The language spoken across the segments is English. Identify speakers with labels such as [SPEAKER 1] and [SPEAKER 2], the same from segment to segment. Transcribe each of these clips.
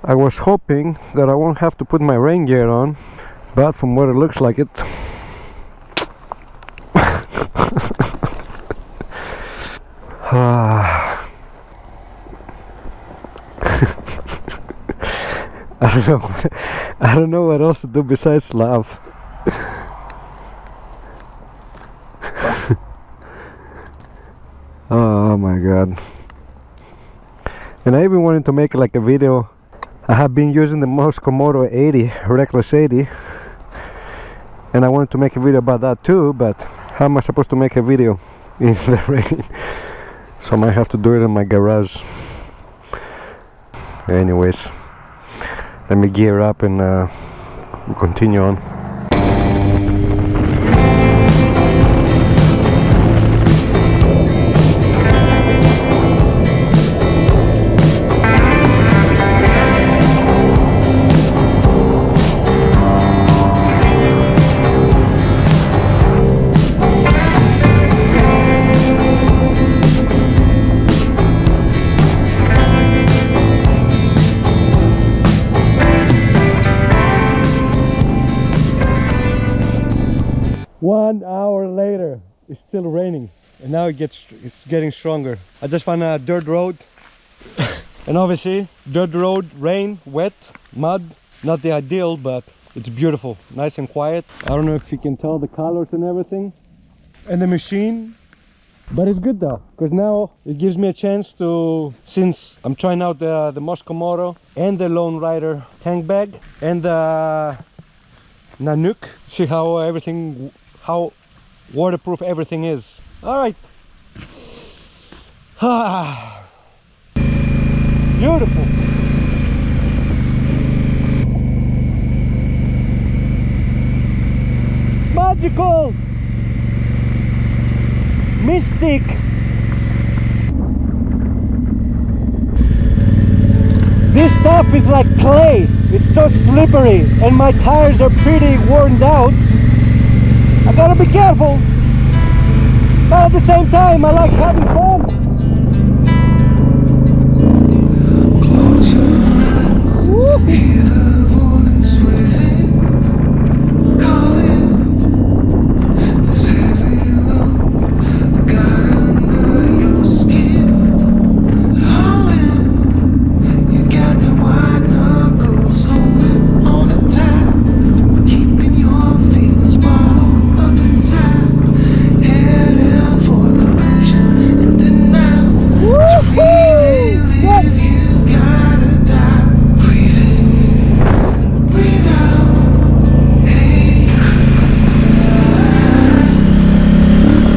[SPEAKER 1] I was hoping that I won't have to put my rain gear on, but from what it looks like it I don't know what else to do besides laugh. Oh my god. And I even wanted to make like a video. I have been using the Komodo 80, Reckless 80, and I wanted to make a video about that too, but how am I supposed to make a video in the rain? So I might have to do it in my garage. Anyways, let me gear up and we'll continue on. One hour later, it's still raining, and now it's getting stronger. I just found a dirt road, and obviously dirt road, rain, wet, mud, not the ideal, but it's beautiful, nice and quiet. I don't know if you can tell the colors and everything, and the machine, but it's good though, because now it gives me a chance to, since I'm trying out the Komodo and the Lone Rider tank bag and the Nanook, see how waterproof everything is. All right. Beautiful. It's magical. Mystic. This stuff is like clay. It's so slippery, and my tires are pretty worn out. I gotta be careful, but at the same time I like having fun. Close your eyes, hear the voice within, calling this heavy load I got under your skin. Darling, you got the white knuckles holding on it tight, keeping your feelings bottled inside, heading for collision, and then now to really live, you gotta die. Breathe in, breathe out, hey,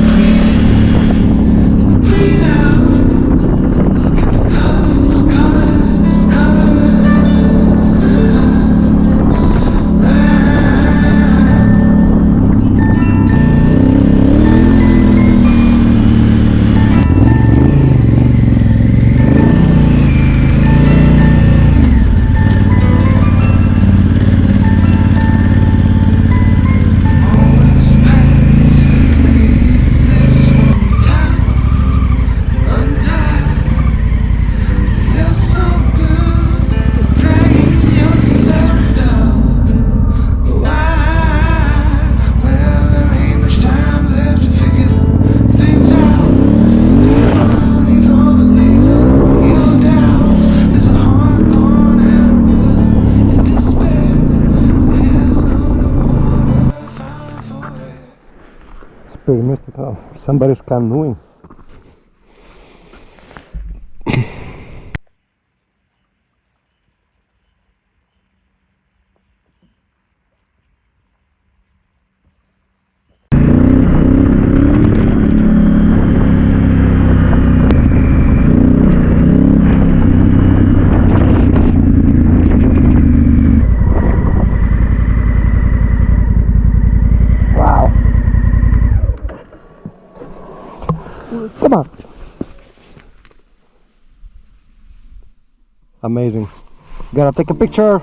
[SPEAKER 1] breathe in, breathe out, look at the colors, colors, colors. Pretty mystical. Somebody's canoeing. Come on. Amazing. Gotta take a picture.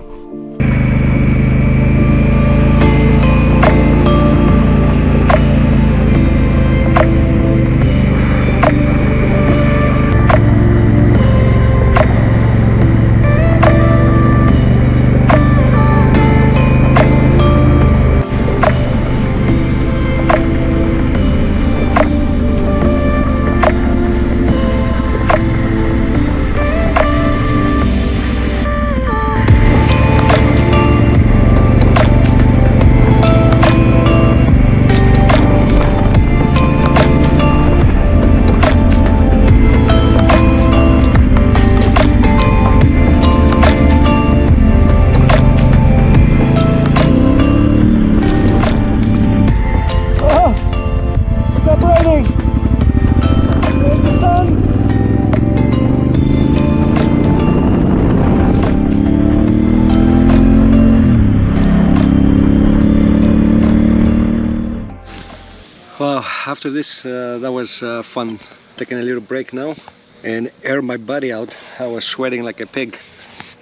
[SPEAKER 1] Well, after this, that was fun. Taking a little break now and air my body out. I was sweating like a pig,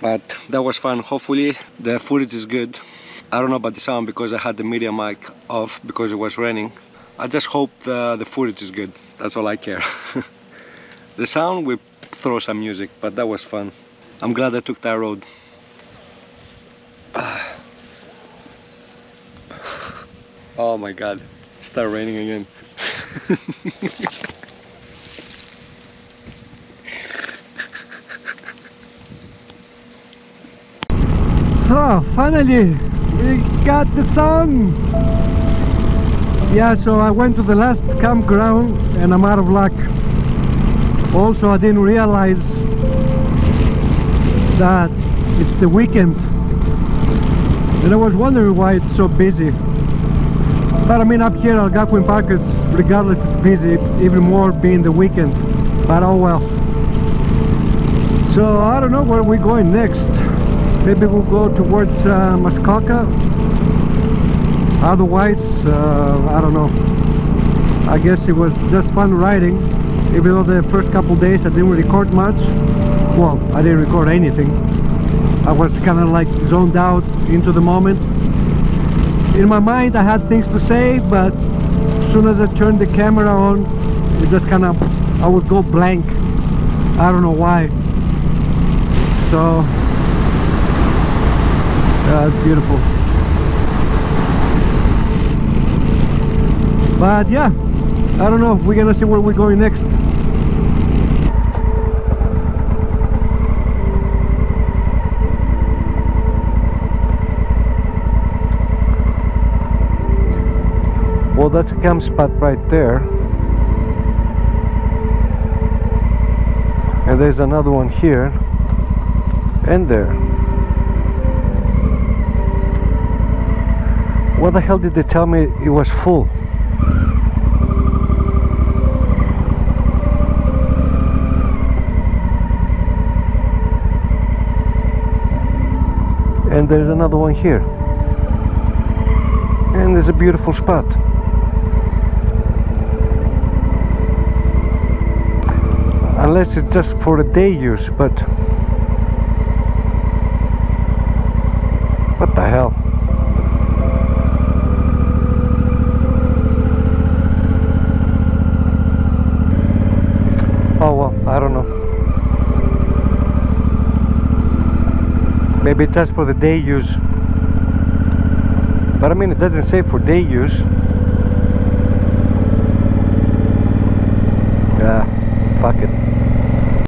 [SPEAKER 1] but that was fun. Hopefully the footage is good. I don't know about the sound because I had the media mic off because it was raining. I just hope the footage is good. That's all I care. The sound, we throw some music, but that was fun. I'm glad I took that road. Oh my god, it started raining again. Oh, finally we got the sun. Yeah, so I went to the last campground and I'm out of luck. Also, I didn't realize that it's the weekend, and I was wondering why it's so busy. But I mean, up here at Algonquin Park, it's regardless, it's busy, even more being the weekend. But oh well. So I don't know where we're going next. Maybe we'll go towards Muskoka. Otherwise, I don't know. I guess it was just fun riding, even though the first couple days I didn't record much. Well, I didn't record anything. I was kind of like zoned out into the moment. In my mind I had things to say, but as soon as I turned the camera on, it just kind of, I would go blank. I don't know why. So yeah, it's beautiful. But yeah, I don't know, we're gonna see where we're going next. Well, that's a camp spot right there, and there's another one here and there. What the hell did they tell me it was full? And there's another one here, and there's a beautiful spot. Unless it's just for a day use, but what the hell? Oh well, I don't know. Maybe it's just for the day use. But I mean, it doesn't say for day use. Yeah, fuck it.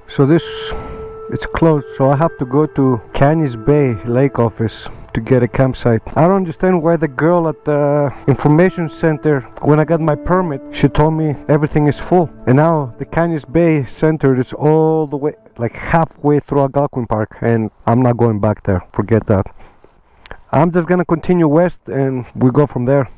[SPEAKER 1] So it's closed, so I have to go to Canis Bay Lake office to get a campsite. I don't understand why the girl at the information center, when I got my permit, she told me everything is full. And now the Canis Bay Center is all the way, like halfway through Algonquin Park, and I'm not going back there. Forget that. I'm just gonna continue west and we go from there.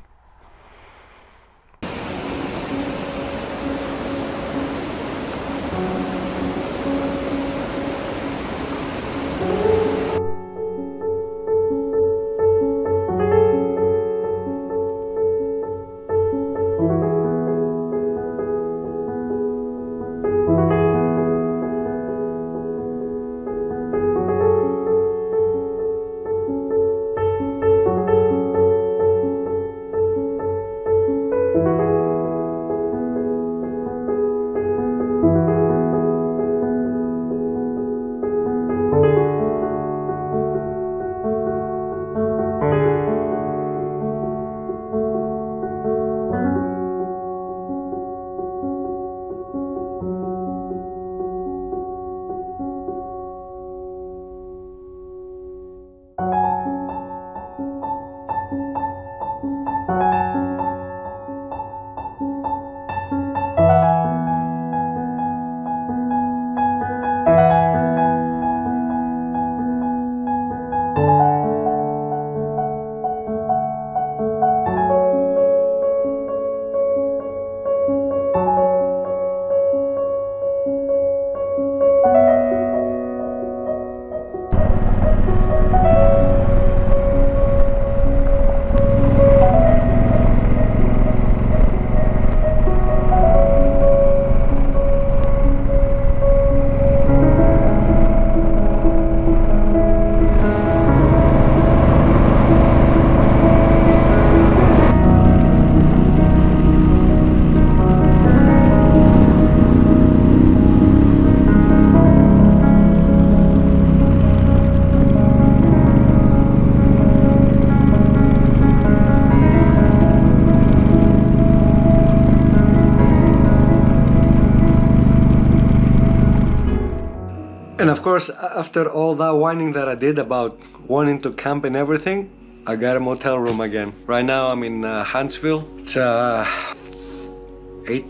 [SPEAKER 1] of course, after all that whining that I did about wanting to camp and everything, I got a motel room again. Right now I'm in Huntsville. It's 8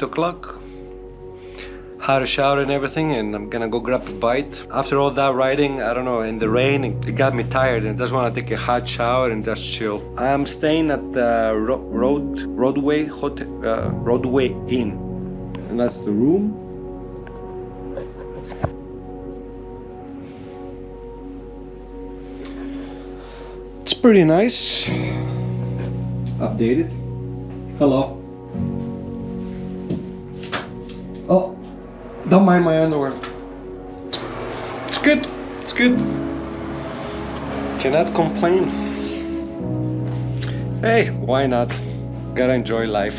[SPEAKER 1] o'clock. Had a shower and everything, and I'm gonna go grab a bite. After all that riding, I don't know, in the rain, it got me tired and just want to take a hot shower and just chill. I'm staying at the Roadway Inn, and that's the room. It's pretty nice. Updated. Hello. Oh. Don't mind my underwear. It's good. It's good. Cannot complain. Hey, why not? Gotta enjoy life.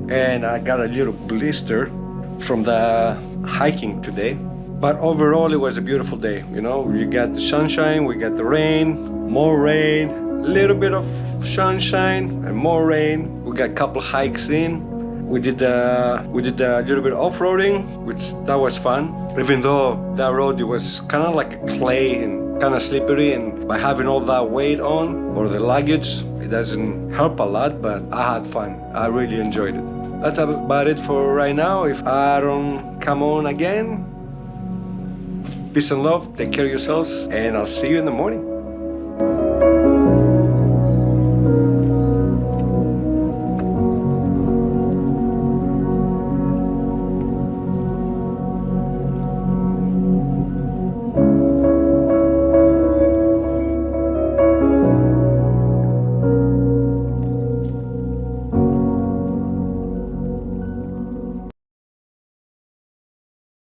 [SPEAKER 1] And I got a little blister from the hiking today. But overall, it was a beautiful day. You know, we got the sunshine, we got the rain, more rain, a little bit of sunshine and more rain. We got a couple hikes in. We did a little bit of off-roading, which that was fun. Even though that road, it was kind of like a clay and kind of slippery, and by having all that weight on or the luggage, it doesn't help a lot, but I had fun. I really enjoyed it. That's about it for right now. If I don't come on again, peace and love, take care of yourselves, and I'll see you in the morning.